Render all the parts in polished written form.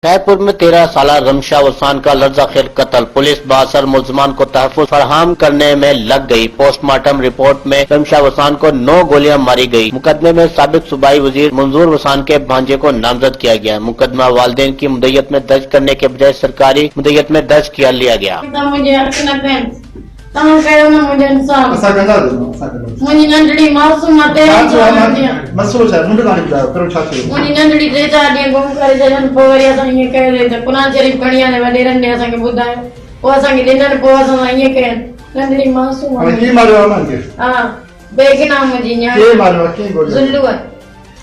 रायपुर में 13 साल रमशा वसान का लर्जाखेज कत्ल। पुलिस बासर मुलजमान को तहफ़्फ़ुज़ फराहम करने में लग गई। पोस्टमार्टम रिपोर्ट में रमशा वसान को 9 गोलियां मारी गई। मुकदमे में साबिक सूबाई वजीर मंजूर वसान के भांजे को नामजद किया गया। मुकदमा वालिदैन की मुद्दत में दर्ज करने के बजाय सरकारी मुद्दत में दर्ज किया लिया गया। मुंहिंजी नंढड़ी मासूम मुंहिंजी नंढड़ी 3-4 ॾींहं गुम करे छॾनि, पोइ वरी असां ईअं कयो त क़ुरान शरीफ़ खणी आने वॾेरनि ॾे असांखे ॿुधायो, पोइ असांखे ॾिननि, पोइ असां ईअं कयनि। नंढड़ी मासूम हा बेगना मुंहिंजी न्याणी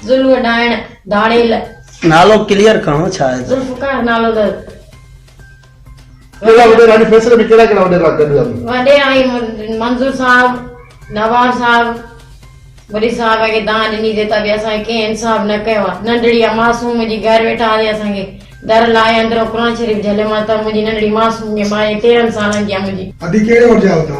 ज़ुल्लू डाइण दाड़ेल नालो क्लियर करो छा है ज़ुल्फ़कार नालो त फैसले में केड़ा वॾे आई मंजूर साहब, नवाब साहब, वरी साहब के दान ॾिनी जे त बि असांखे कंहिं इंसाफ़ न कयो आहे। नंढड़ी मासूम जी घर वेठा हले असांखे दर लाए अंदरो क़ुरान शरीफ़ झले मां त मुंहिंजी नंढड़ी मासूम जी मां 13 सालनि जी आहे मुंहिंजी। अदी केड़े वट जाओ ता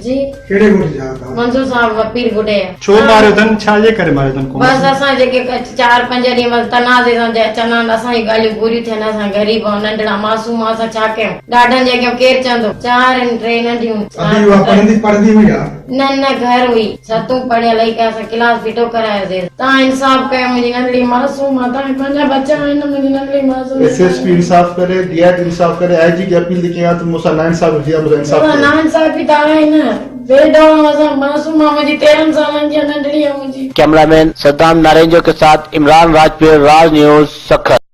जी केड़े वट जाओ ता मंजूर साहब पीर गुडे छो मारियो तन छा जे करे मारियो तन बस असां जेके 4-5 ॾींहं बस तनाज़े सां चवंदा असांजी ॻाल्हियूं पूरियूं थियनि, असां गरीब आहियूं, नंढड़ा मासूम असां छा कयूं। ॾाढनि जॻहियूं केरु चवंदो 4-3 नंढियूं अदी वा पढ़ंदी हुई न घर हुई 7वीं पढ़ियल ई असां क्लास फिटो करायोसीं। तव्हां इंसाफ़ कयो, मुंहिंजी नंढड़ी मासूम आहे, तव्हां 5 बच्चा आहिनि, मुंहिंजी नंढड़ी मासूम। एसएसपी इंसाफ करे, डीआईजी इंसाफ करे, आईजी की अपील थी कयां त मूंसां नाइंसाफ थी आहे, इंसाफ नाइंसाफ़ी त आहे न बेडो असां मासूम आहे, मुंहिंजी 13 सालनि जी नंढड़ी आहे मुंहिंजी। कैमरामैन सद्दाम नारेंजो के साथ इमरान राजपूत, राज न्यूज, सखर।